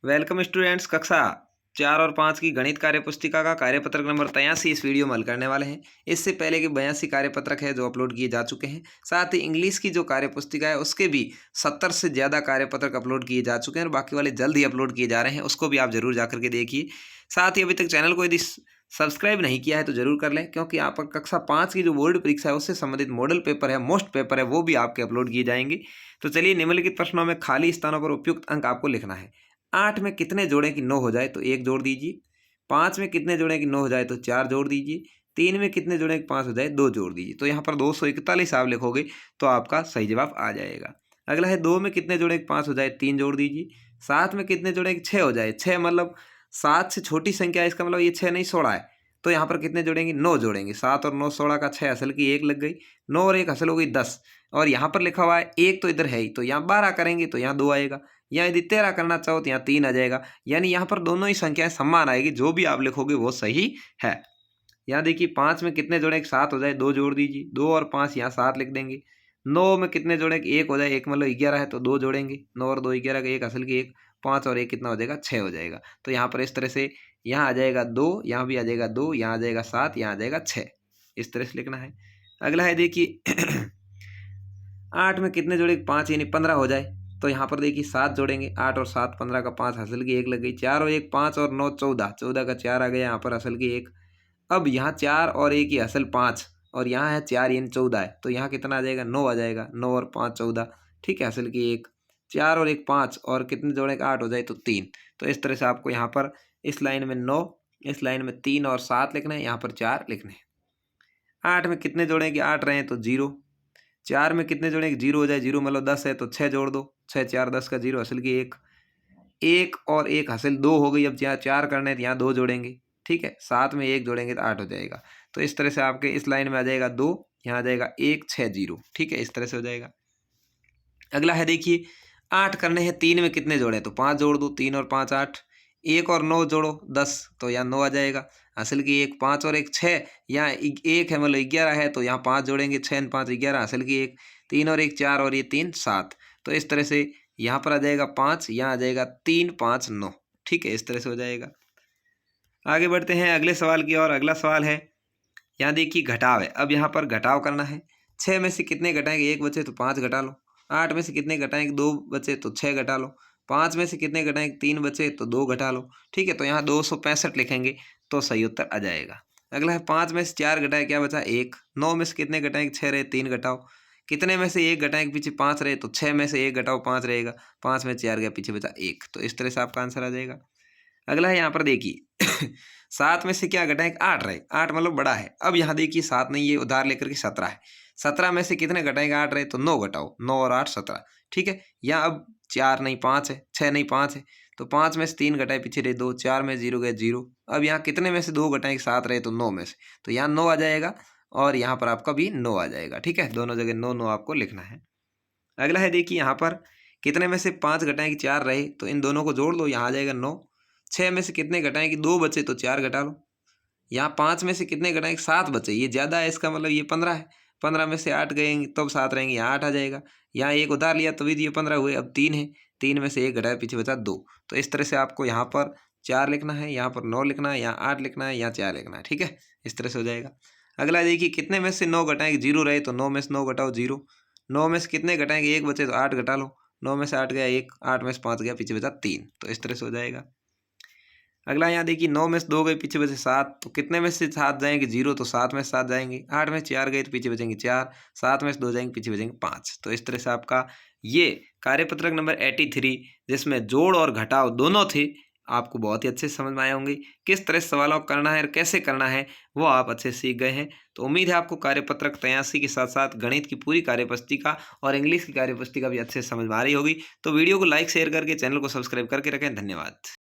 Welcome students, कक्षा 4 और 5 की गणित कार्यपुस्तिका का कार्यपत्रक नंबर 83 इस वीडियो में हल करने वाले हैं। इससे पहले के 82 कार्यपत्रक है जो अपलोड किए जा चुके हैं। साथ ही इंग्लिश की जो कार्यपुस्तिका है उसके भी 70 से ज़्यादा कार्यपत्रक अपलोड किए जा चुके हैं और बाकी वाले जल्द ही अपलोड किए जा रहे हैं, उसको भी आप जरूर जाकर के देखिए। साथ ही अभी तक चैनल को यदि सब्सक्राइब नहीं किया है तो जरूर कर लें, क्योंकि आप कक्षा 5 की जो बोर्ड परीक्षा है उससे संबंधित मॉडल पेपर है, मोस्ट पेपर है, वो भी आपके अपलोड किए जाएंगे। तो चलिए, निम्नलिखित प्रश्नों में खाली स्थानों पर उपयुक्त अंक आपको लिखना है। 8 में कितने जोड़ें कि 9 हो जाए तो 1 जोड़ दीजिए। 5 में कितने जोड़ें कि 9 हो जाए तो 4 जोड़ दीजिए। 3 में कितने जोड़ें कि 5 हो जाए 2 जोड़ दीजिए। तो यहाँ पर 241 आप लिखोगे तो आपका सही जवाब आ जाएगा। अगला है 2 में कितने जोड़ें कि 5 हो जाए 3 जोड़ दीजिए। 7 में कितने जोड़ें कि 6 हो जाए, 6 मतलब 7 से छोटी संख्या है, इसका मतलब ये 6 नहीं 16 है। तो यहाँ पर कितने जोड़ेंगे 9 जोड़ेंगे। 7 और 9 16 का 6 असल की 1 लग गई, 9 और 1 असल हो गई 10। और यहाँ पर लिखा हुआ है 1 तो इधर है ही, तो यहाँ 12 करेंगे तो यहाँ 2 आएगा। या यदि 13 करना चाहो तो यहाँ 3 आ जाएगा। यानी यहाँ पर दोनों ही संख्याएं समान आएगी, जो भी आप लिखोगे वो सही है। यहाँ देखिए 5 में कितने जोड़े 7 हो जाए 2 जोड़ दीजिए। 2 और 5 यहाँ 7 लिख देंगे। 9 में कितने जोड़े 1 हो जाए, 1 मतलब 11 है तो 2 जोड़ेंगे। 9 और 2 11 का 1 असल की 1, 5 और 1 कितना हो जाएगा 6 हो जाएगा। तो यहाँ पर इस तरह से यहाँ आ जाएगा 2, यहाँ भी आ जाएगा 2, यहाँ आ जाएगा 7, यहाँ आ जाएगा 6। इस तरह से लिखना है। अगला है देखिए 8 में कितने जोड़े 5 यानी 15 हो जाए। तो यहाँ पर देखिए 7 जोड़ेंगे। 8 और 7 15 का 5 असल की 1 लग गई। 4 और 1 5 और 9 14, 14 का 4 आ गया यहाँ पर असल की 1। अब यहाँ 4 और 1 ही असल 5 और यहाँ है 4 यानी 14 है, तो यहाँ कितना आ जाएगा 9 आ जाएगा। 9 और 5 14, ठीक है, असल की 1। 4 और 1 5 और कितने जोड़े 8 हो जाए तो 3। तो इस तरह से आपको यहाँ पर इस लाइन में 9, इस लाइन में 3 और 7 लिखना है, यहाँ पर 4 लिखने हैं। 8 में कितने जोड़े कि 8 रहे तो 0। 4 में कितने जोड़े 0 हो जाए, 0 मतलब 10 है तो 6 जोड़ दो। 6 4 10 का 0 असल की 1। 1 और 1 हासिल 2 हो गई। अब यहाँ 4 करने हैं तो यहाँ 2 जोड़ेंगे, ठीक है। 7 में 1 जोड़ेंगे तो 8 हो जाएगा। तो इस तरह से आपके इस लाइन में आ जाएगा 2, यहाँ आ जाएगा 1 6 0, ठीक है, इस तरह से हो जाएगा। अगला है देखिए 8 करने हैं, 3 में कितने जोड़े तो 5 जोड़ दो। 3 और 5 8। 1 और 9 जोड़ो 10, तो यहाँ 9 आ जाएगा। असल की 1 5 और 1 6, यहाँ 1 है मतलब 11 है तो यहाँ 5 जोड़ेंगे। 6 और 5 11, असल की 1। 3 और 1 4 और ये 3 7। तो इस तरह से यहाँ पर आ जाएगा 5, यहाँ आ जाएगा 3 5 9, ठीक है, इस तरह से हो जाएगा। आगे बढ़ते हैं अगले सवाल की ओर। अगला सवाल है, यहाँ देखिए घटाव है। अब यहाँ पर घटाव करना है। 6 में से कितने घटाएंगे 1 बचे तो 5 घटा लो। 8 में से कितने घटाएंगे 2 बचे तो 6 घटा लो। 5 में से कितने घटाएंगे 3 बचे तो 2 घटा लो, ठीक है। तो यहाँ 265 लिखेंगे तो सही उत्तर आ जाएगा। अगला है 5 में से 4 घटाए क्या बचा 1। 9 में से कितने घटाएंगे 6 रहे 3 घटाओ। कितने में से 1 घटाएंगे पीछे 5 रहे तो 6 में से 1 घटाओ 5 रहेगा। 5 में 4 गया पीछे बचा 1, तो इस तरह से आपका आंसर आ जाएगा। अगला है यहाँ पर देखिए 7 में से क्या घटाएं 8 रहे, 8 मतलब बड़ा है। अब यहाँ देखिए 7 नहीं, ये उधार लेकर के 17 है। 17 में से कितने घटाएंगे 8 रहे तो 9 घटाओ। 9 और 8 17, ठीक है। यहाँ अब 4 नहीं 5 है, 6 नहीं 5 है, तो 5 में से 3 घटाए पीछे रहे 2। 4 में 0 गए 0। अब यहाँ कितने में से 2 घटाएंगे 7 रहे तो 9 में से, तो यहाँ 9 आ जाएगा और यहाँ पर आपका भी 9 आ जाएगा, ठीक है। दोनों जगह 9 9 आपको लिखना है। अगला है देखिए यहाँ पर कितने में से 5 घटाएंगे 4 रहे, तो इन दोनों को जोड़ लो, यहाँ आ जाएगा 9। 6 में से कितने घटाएंगे 2 बचे तो 4 घटा लो। यहाँ 5 में से कितने घटाएंगे 7 बचे, ये ज़्यादा है, इसका मतलब ये 15 है। 15 में से 8 गएंगे तब 7 रहेंगे, यहाँ 8 आ जाएगा। यहाँ 1 उधार लिया तभी ये 15 हुए। अब 3 है, 3 में से 1 घटाया पीछे बचा 2। तो इस तरह से आपको यहाँ पर 4 लिखना है, यहाँ पर 9 लिखना है, यहाँ 8 लिखना है, यहाँ 4 लिखना है, ठीक है। इस तरह से हो जाएगा। अगला देखिए कितने में से 9 घटाएंगे 0 रहे तो 9 में से 9 घटाओ 0। 9 में से कितने घटाएंगे 1 बचे तो 8 घटा लो। 9 में से 8 गया 1, 8 में से 5 गया पीछे बचा 3, तो इस तरह से हो जाएगा। अगला यहाँ देखिए 9 में से 2 गए पीछे बचे 7, तो कितने में से 7 जाएंगे 0, तो 7 में से 7 जाएंगे। 8 में 4 गए तो पीछे बचेंगे 4। 7 में से 2 जाएंगे पीछे बचेंगे 5। तो इस तरह से आपका ये कार्यपत्रक नंबर 83, जिसमें जोड़ और घटाव दोनों थे, आपको बहुत ही अच्छे से समझ में आए होंगे। किस तरह से सवालों को करना है और कैसे करना है वो आप अच्छे से सीख गए हैं। तो उम्मीद है आपको कार्यपत्रक 83 के साथ साथ गणित की पूरी कार्यपुस्तिका और इंग्लिश की कार्यपुस्तिका भी अच्छे से समझ में आ रही होगी। तो वीडियो को लाइक शेयर करके चैनल को सब्सक्राइब करके रखें। धन्यवाद।